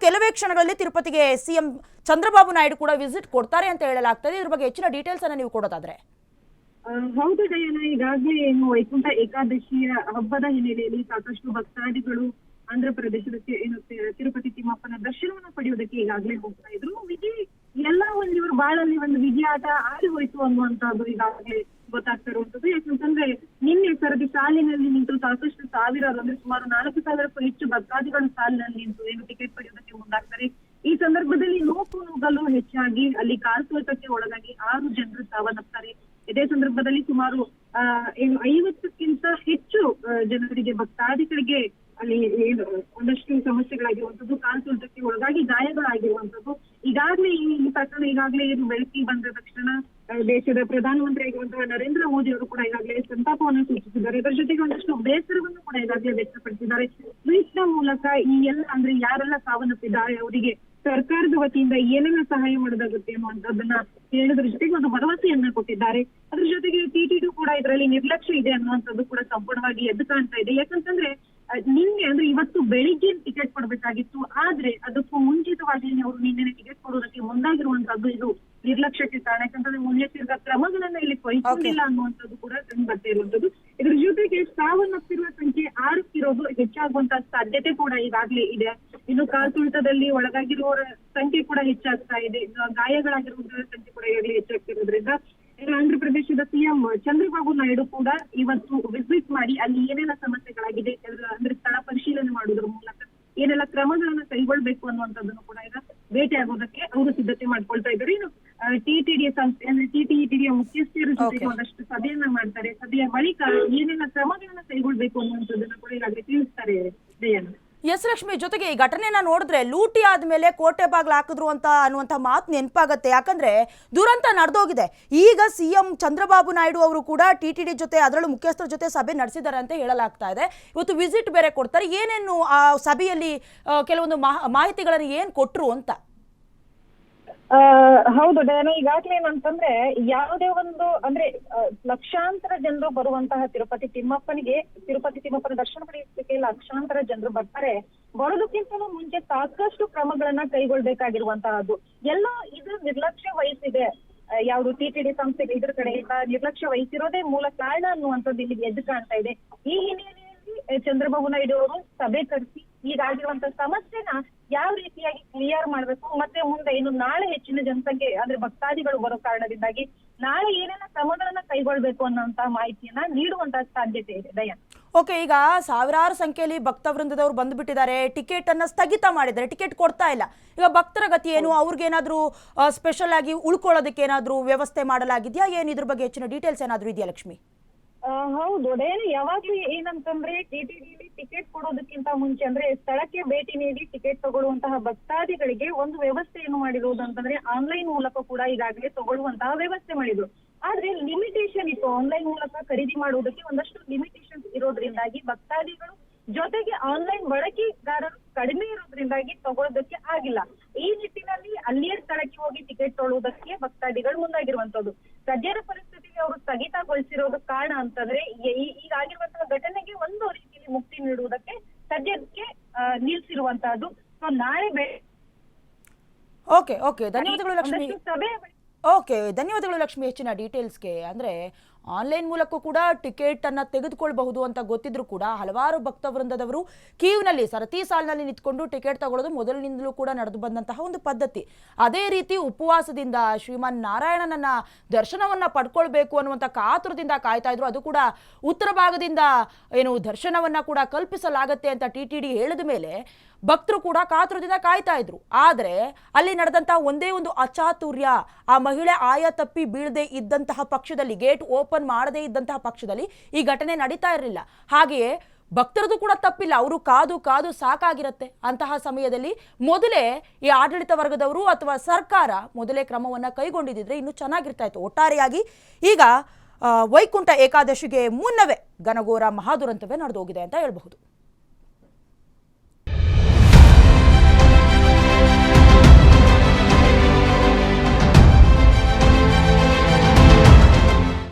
ಕೆಲವೇ ಕ್ಷಣಗಳಲ್ಲಿ ತಿರುಪತಿಗೆ ಸಿಎಂ ಚಂದ್ರಬಾಬು ನಾಯ್ಡು ಕೂಡ ವಿಸಿಟ್ ಕೊಡ್ತಾರೆ ಅಂತ ಹೇಳಲಾಗ್ತದೆ. ಇದ್ರ ಬಗ್ಗೆ ಹೆಚ್ಚಿನ ಡೀಟೇಲ್ಸ್ ಅನ್ನ ನೀವು ಕೊಡೋದಾದ್ರೆ. ಹೌದು ಡಯಾನ, ಈಗಾಗಲೇ ಏನು ವೈಕುಂಠ ಏಕಾದಶಿಯ ಹಬ್ಬದ ಹಿನ್ನೆಲೆಯಲ್ಲಿ ಸಾಕಷ್ಟು ಭಕ್ತಾದಿಗಳು ಆಂಧ್ರ ಪ್ರದೇಶದ ಏನು ತಿರುಪತಿ ತಿಮ್ಮಪ್ಪನ ದರ್ಶನವನ್ನು ಪಡೆಯುವುದಕ್ಕೆ ಈಗಾಗಲೇ ಹೋಗ್ತಾ ಇದ್ರು. ಎಲ್ಲ ಒಂದು ಇವರು ಬಾಳಲ್ಲಿ ಒಂದು ವಿಜಯಾಟ ಆಡಿ ಹೋಯ್ತು ಅನ್ನುವಂತದ್ದು ಈಗಾಗಲೇ ಗೊತ್ತಾಗ್ತಾ ಇರುವಂತದ್ದು. ಯಾಕಂತಂದ್ರೆ ನಿನ್ನೆ ಸರದಿ ಸಾಲಿನಲ್ಲಿ ನಿಂತು ಸಾಕಷ್ಟು ಸಾವಿರಾರು ಅಂದ್ರೆ ಸುಮಾರು 4,000ಕ್ಕೂ ಹೆಚ್ಚು ಭಕ್ತಾದಿಗಳು ಸಾಲಿನಲ್ಲಿ ನಿಂತು ಏನು ಟಿಕೆಟ್ ಪಡೆಯುವುದಕ್ಕೆ ಮುಂದಾಗ್ತಾರೆ. ಈ ಸಂದರ್ಭದಲ್ಲಿ ನೂಕು ನುಗ್ಗಲು ಹೆಚ್ಚಾಗಿ ಅಲ್ಲಿ ಕಾಲ್ತೋಟಕ್ಕೆ ಒಳಗಾಗಿ 6 ಜನರು ಸಾವನ್ನಪ್ತಾರೆ. ಇದೇ ಸಂದರ್ಭದಲ್ಲಿ ಸುಮಾರು 50ಕ್ಕಿಂತ ಹೆಚ್ಚು ಜನರಿಗೆ ಭಕ್ತಾದಿಗಳಿಗೆ ಅಲ್ಲಿ ಏನು ಒಂದಷ್ಟು ಸಮಸ್ಯೆಗಳಾಗಿರುವಂತದ್ದು, ಕಾಲ್ತುಳಿತಕ್ಕೆ ಒಳಗಾಗಿ ಗಾಯಗಳಾಗಿರುವಂತದ್ದು. ಈಗಾಗಲೇ ಈ ಪ್ರಕರಣ ಈಗಾಗಲೇ ಏನು ಬೆಳಕಿಗೆ ಬಂದ ತಕ್ಷಣ ದೇಶದ ಪ್ರಧಾನಮಂತ್ರಿ ಆಗಿರುವಂತಹ ನರೇಂದ್ರ ಮೋದಿ ಅವರು ಕೂಡ ಈಗಾಗಲೇ ಸಂತಾಪವನ್ನು ಸೂಚಿಸಿದ್ದಾರೆ. ಇದರ ಜೊತೆಗೆ ಒಂದಷ್ಟು ಬೇಸರವನ್ನು ಕೂಡ ಈಗಾಗಲೇ ವ್ಯಕ್ತಪಡಿಸಿದ್ದಾರೆ. ಟ್ವೀಟ್ ನ ಮೂಲಕ ಈ ಎಲ್ಲ ಅಂದ್ರೆ ಯಾರೆಲ್ಲ ಸಾವನ್ನಪ್ಪಿದ್ದಾರೆ ಅವರಿಗೆ ಸರ್ಕಾರದ ವತಿಯಿಂದ ಏನೆಲ್ಲ ಸಹಾಯ ಮಾಡೋದಾಗುತ್ತೆ ಅನ್ನುವಂಥದ್ದನ್ನ ಹೇಳೋದ್ರ ಜೊತೆಗೆ ಒಂದು ಭರವಸೆಯನ್ನ ಕೊಟ್ಟಿದ್ದಾರೆ. ಅದ್ರ ಜೊತೆಗೆ ಟಿಟಿಡಿ ಕೂಡ ಇದರಲ್ಲಿ ನಿರ್ಲಕ್ಷ್ಯ ಇದೆ ಅನ್ನುವಂಥದ್ದು ಕೂಡ ಸಂಪೂರ್ಣವಾಗಿ ಎದ್ದು ಕಾಣ್ತಾ ಇದೆ. ಯಾಕಂತಂದ್ರೆ ನಿನ್ನೆ ಅಂದ್ರೆ ಇವತ್ತು ಬೆಳಿಗ್ಗೆ ಟಿಕೆಟ್ ಕೊಡ್ಬೇಕಾಗಿತ್ತು, ಆದ್ರೆ ಅದಕ್ಕೂ ಮುಂಚಿತವಾಗಿ ಅವರು ನಿನ್ನೆ ಟಿಕೆಟ್ ಕೊಡೋದಕ್ಕೆ ಮುಂದಾಗಿರುವಂತದ್ದು ಇದು ನಿರ್ಲಕ್ಷ್ಯಕ್ಕೆ ಕಾರಣ. ಯಾಕಂತಂದ್ರೆ ಮುನ್ನೆಚ್ಚರಿಕಾ ಕ್ರಮಗಳನ್ನ ಇಲ್ಲಿ ಕೈಗೊಂಡಿಲ್ಲ ಅನ್ನುವಂಥದ್ದು ಕೂಡ ಕಂಡು ಬರ್ತಾ ಇರುವಂತದ್ದು. ಇದ್ರ ಜೊತೆಗೆ ಸಾವನ್ನಪ್ಪಿರುವ ಸಂಖ್ಯೆ 6ಕ್ಕಿರೋದು ಹೆಚ್ಚಾಗುವಂತಹ ಸಾಧ್ಯತೆ ಕೂಡ ಈಗಾಗಲೇ ಇದೆ. ಇನ್ನು ಕಾಲ್ತುಳಿತದಲ್ಲಿ ಒಳಗಾಗಿರುವವರ ಸಂಖ್ಯೆ ಕೂಡ ಹೆಚ್ಚಾಗ್ತಾ ಇದೆ, ಗಾಯಗಳಾಗಿರುವಂತಹ ಸಂಖ್ಯೆ ಕೂಡ ಈಗಾಗಲೇ ಹೆಚ್ಚಾಗ್ತಿರೋದ್ರಿಂದ ಆಂಧ್ರ ಪ್ರದೇಶದ ಸಿಎಂ ಚಂದ್ರಬಾಬು ನಾಯ್ಡು ಕೂಡ ಇವತ್ತು ವಿಸಿಟ್ ಮಾಡಿ ಅಲ್ಲಿ ಏನೆಲ್ಲ ಸಮಸ್ಯೆಗಳಾಗಿದೆ ಅಂದ್ರೆ ಸ್ಥಳ ಪರಿಶೀಲನೆ ಮಾಡುವುದರ ಮೂಲಕ ಏನೆಲ್ಲ ಕ್ರಮಗಳನ್ನ ಕೈಗೊಳ್ಬೇಕು ಅನ್ನುವಂಥದ್ದನ್ನು ಕೂಡ ಈಗ ಭೇಟಿ ಆಗೋದಕ್ಕೆ ಅವರು ಸಿದ್ಧತೆ ಮಾಡ್ಕೊಳ್ತಾ ಇದ್ದಾರೆ. ಇನ್ನು ಟಿಟಿಡಿ ಸಂಸ್ಥೆ ಅಂದ್ರೆ ಟಿಟಿಡಿಯ ಮುಖ್ಯಸ್ಥರ ಜೊತೆಗೆ ಒಂದಷ್ಟು ಸಭೆಯನ್ನ ಮಾಡ್ತಾರೆ. ಸಭೆಯ ಬಳಿಕ ಏನೆಲ್ಲ ಕ್ರಮಗಳನ್ನ ಕೈಗೊಳ್ಬೇಕು ಅನ್ನುವಂಥದ್ದನ್ನ ಕೂಡ ಈಗಾಗಲೇ ತಿಳಿಸ್ತಾರೆ ದಯಾನ. ಎಸ್ ಲಕ್ಷ್ಮಿ, ಜೊತೆಗೆ ಈ ಘಟನೆಯನ್ನ ನೋಡಿದ್ರೆ ಲೂಟಿ ಆದ್ಮೇಲೆ ಕೋಟೆ ಬಾಗ್ಲು ಹಾಕಿದ್ರು ಅನ್ನುವಂಥ ಮಾತು ನೆನಪಾಗತ್ತೆ. ಯಾಕಂದ್ರೆ ದುರಂತ ನಡೆದೋಗಿದೆ. ಈಗ ಸಿಎಂ ಚಂದ್ರಬಾಬು ನಾಯ್ಡು ಅವರು ಕೂಡ ಟಿಟಿಡಿ ಜೊತೆ ಅದರಲ್ಲೂ ಮುಖ್ಯಸ್ಥರ ಜೊತೆ ಸಭೆ ನಡೆಸಿದ್ದಾರೆ ಅಂತ ಹೇಳಲಾಗ್ತಾ ಇದೆ. ಇವತ್ತು ವಿಸಿಟ್ ಬೇರೆ ಕೊಡ್ತಾರೆ. ಏನೇನು ಆ ಸಭೆಯಲ್ಲಿ ಕೆಲವೊಂದು ಮಾಹಿತಿಗಳನ್ನು ಏನ್ ಕೊಟ್ರು ಅಂತ? ಹೌದು ಡಯಾನ, ಈಗಾಗ್ಲೇ ಏನಂತಂದ್ರೆ ಯಾವುದೇ ಒಂದು ಅಂದ್ರೆ ಲಕ್ಷಾಂತರ ಜನರು ಬರುವಂತಹ ತಿರುಪತಿ ತಿಮ್ಮಪ್ಪನ ದರ್ಶನ ಪಡೆಯೋದಕ್ಕೆ ಲಕ್ಷಾಂತರ ಜನರು ಬರ್ತಾರೆ. ಬರೋದಕ್ಕಿಂತಲೂ ಮುಂಚೆ ಸಾಕಷ್ಟು ಕ್ರಮಗಳನ್ನ ಕೈಗೊಳ್ಬೇಕಾಗಿರುವಂತಹದ್ದು ಎಲ್ಲ ಇದು ನಿರ್ಲಕ್ಷ್ಯ ವಹಿಸಿದೆ. ಯಾವುದು ಟಿಟಿಡಿ ಸಂಸ್ಥೆಗೆ ಇದ್ರ ಕಡೆ ನಿರ್ಲಕ್ಷ್ಯ ವಹಿಸಿರೋದೇ ಮೂಲ ಕಾರಣ ಅನ್ನುವಂಥದ್ದು ಇಲ್ಲಿಗೆ ಎದ್ದು ಕಾಣ್ತಾ ಇದೆ. ಈ ಹಿನ್ನೆಲೆಯಲ್ಲಿ ಚಂದ್ರಬಾಬು ನಾಯ್ಡು ಅವರು ಸಭೆ ಕರೆಸಿ ಈಗಾಗಿರುವಂತಹ ಸಮಸ್ಯೆನ ಯಾವ ರೀತಿಯಾಗಿ ಕ್ಲಿಯರ್ ಮಾಡ್ಬೇಕು, ಮತ್ತೆ ಮುಂದೆ ಇನ್ನು ನಾಳೆ ಹೆಚ್ಚಿನ ಜನಸಂಖ್ಯೆ ಅಂದ್ರೆ ಭಕ್ತಾದಿಗಳು ಬರೋ ಕಾರಣದಿಂದಾಗಿ ನಾಳೆ ಏನೆಲ್ಲ ಕ್ರಮಗಳನ್ನ ಕೈಗೊಳ್ಬೇಕು ಅನ್ನೋಂತಹ ಮಾಹಿತಿಯನ್ನ ನೀಡುವಂತಹ ಸಾಧ್ಯತೆ ಇದೆ ದಯಾ. ಓಕೆ, ಈಗ ಸಾವಿರಾರು ಸಂಖ್ಯೆಯಲ್ಲಿ ಭಕ್ತ ವೃಂದದವರು ಬಂದ್ಬಿಟ್ಟಿದ್ದಾರೆ. ಟಿಕೆಟ್ ಅನ್ನ ಸ್ಥಗಿತ ಮಾಡಿದ್ದಾರೆ, ಟಿಕೆಟ್ ಕೊಡ್ತಾ ಇಲ್ಲ. ಈಗ ಭಕ್ತರ ಗತಿ ಏನು? ಅವ್ರಿಗೇನಾದ್ರೂ ಸ್ಪೆಷಲ್ ಆಗಿ ಉಳ್ಕೊಳ್ಳೋದಕ್ಕೆ ಏನಾದ್ರೂ ವ್ಯವಸ್ಥೆ ಮಾಡಲಾಗಿದ್ಯಾ? ಏನು ಇದ್ರ ಬಗ್ಗೆ ಹೆಚ್ಚಿನ ಡೀಟೇಲ್ಸ್ ಏನಾದ್ರೂ ಇದೆಯಾ ಲಕ್ಷ್ಮಿ? ಹೌದು ಡೇನ, ಯಾವಾಗ್ಲೂ ಏನಂತಂದ್ರೆ ಟಿಟಿಡಿಲಿ ಟಿಕೆಟ್ ಕೊಡೋದಕ್ಕಿಂತ ಮುಂಚೆ ಅಂದ್ರೆ ಸ್ಥಳಕ್ಕೆ ಭೇಟಿ ನೀಡಿ ಟಿಕೆಟ್ ತಗೊಳ್ಳುವಂತಹ ಭಕ್ತಾದಿಗಳಿಗೆ ಒಂದು ವ್ಯವಸ್ಥೆಯನ್ನು ಮಾಡಿರುವುದು ಅಂತಂದ್ರೆ ಆನ್ಲೈನ್ ಮೂಲಕ ಕೂಡ ಈಗಾಗಲೇ ತಗೊಳ್ಳುವಂತಹ ವ್ಯವಸ್ಥೆ ಮಾಡಿದ್ರು. ಆದ್ರೆ ಲಿಮಿಟೇಷನ್ ಇತ್ತು, ಆನ್ಲೈನ್ ಮೂಲಕ ಖರೀದಿ ಮಾಡುವುದಕ್ಕೆ ಒಂದಷ್ಟು ಲಿಮಿಟೇಷನ್ ಇರೋದ್ರಿಂದಾಗಿ ಭಕ್ತಾದಿಗಳು ಜೊತೆಗೆ ಆನ್ಲೈನ್ ಬಳಕೆದಾರರು ಕಡಿಮೆ ಇರೋದ್ರಿಂದಾಗಿ ತಗೊಳ್ಳೋದಕ್ಕೆ ಆಗಿಲ್ಲ. ಈ ನಿಟ್ಟಿನಲ್ಲಿ ಅಲ್ಲಿಯೇ ಸ್ಥಳಕ್ಕೆ ಹೋಗಿ ಟಿಕೆಟ್ ತೊಗೊಳ್ಳುವುದಕ್ಕೆ ಭಕ್ತಾದಿಗಳು ಮುಂದಾಗಿರುವಂತದ್ದು. ಸದ್ಯದ ಪರಿಸ್ಥಿತಿಗೆ ಅವರು ಸ್ಥಗಿತಗೊಳಿಸಿರೋದು ಕಾರಣ ಅಂತಂದ್ರೆ ಈಗಾಗಿರುವಂತಹ ಘಟನೆಗೆ ಒಂದು ರೀತಿಯಲ್ಲಿ ಮುಕ್ತಿ ನೀಡುವುದಕ್ಕೆ ಸದ್ಯಕ್ಕೆ ನಿಲ್ಸಿರುವಂತಹದ್ದು. ಸೊ ನಾಳೆ ಓಕೆ ಧನ್ಯವಾದಗಳು ಲಕ್ಷ್ಮಿ. ಧನ್ಯವಾದಗಳು ಲಕ್ಷ್ಮಿ ಹೆಚ್ಚಿನ ಡೀಟೇಲ್ಸ್ಗೆ. ಅಂದ್ರೆ ಆನ್ಲೈನ್ ಮೂಲಕ ಕೂಡ ಟಿಕೆಟ್ ಅನ್ನ ತೆಗೆದುಕೊಳ್ಬಹುದು ಅಂತ ಗೊತ್ತಿದ್ರು ಕೂಡ ಹಲವಾರು ಭಕ್ತ ವೃಂದದವರು ಕ್ಯೂನಲ್ಲಿ ಸರತಿ ಸಾಲಿನಲ್ಲಿ ನಿಂತ್ಕೊಂಡು ಟಿಕೆಟ್ ತಗೊಳ್ಳೋದು ಮೊದಲಿನಿಂದಲೂ ಕೂಡ ನಡೆದು ಬಂದಂತಹ ಒಂದು ಪದ್ಧತಿ. ಅದೇ ರೀತಿ ಉಪವಾಸದಿಂದ ಶ್ರೀಮನ್ ನಾರಾಯಣನನ್ನ ದರ್ಶನವನ್ನ ಪಡ್ಕೊಳ್ಬೇಕು ಅನ್ನುವಂಥ ಕಾತುರದಿಂದ ಕಾಯ್ತಾ ಇದ್ರು. ಅದು ಕೂಡ ಉತ್ತರ ಭಾಗದಿಂದ ಏನು ದರ್ಶನವನ್ನ ಕೂಡ ಕಲ್ಪಿಸಲಾಗತ್ತೆ ಅಂತ ಟಿಟಿಡಿ ಹೇಳಿದ ಮೇಲೆ ಭಕ್ತರು ಕೂಡ ಕಾತುರದಿಂದ ಕಾಯ್ತಾ ಇದ್ರು. ಆದರೆ ಅಲ್ಲಿ ನಡೆದಂತಹ ಒಂದೇ ಒಂದು ಅಚಾತುರ್ಯ, ಆ ಮಹಿಳೆ ಆಯ ತಪ್ಪಿ ಬೀಳದೆ ಇದ್ದಂತಹ ಪಕ್ಷದಲ್ಲಿ, ಗೇಟ್ ಓಪನ್ ಮಾಡದೇ ಇದ್ದಂತಹ ಪಕ್ಷದಲ್ಲಿ ಈ ಘಟನೆ ನಡೀತಾ ಇರಲಿಲ್ಲ. ಹಾಗೆಯೇ ಭಕ್ತರದು ಕೂಡ ತಪ್ಪಿಲ್ಲ, ಅವರು ಕಾದು ಕಾದು ಸಾಕಾಗಿರುತ್ತೆ. ಅಂತಹ ಸಮಯದಲ್ಲಿ ಮೊದಲೇ ಈ ಆಡಳಿತ ವರ್ಗದವರು ಅಥವಾ ಸರ್ಕಾರ ಮೊದಲೇ ಕ್ರಮವನ್ನು ಕೈಗೊಂಡಿದ್ದರೆ ಇನ್ನೂ ಚೆನ್ನಾಗಿರ್ತಾ ಇತ್ತು. ಒಟ್ಟಾರೆಯಾಗಿ ಈಗ ವೈಕುಂಠ ಏಕಾದಶಿಗೆ ಮುನ್ನವೇ ಘನಘೋರ ಮಹಾದುರಂತವೇ ನಡೆದೋಗಿದೆ ಅಂತ ಹೇಳಬಹುದು.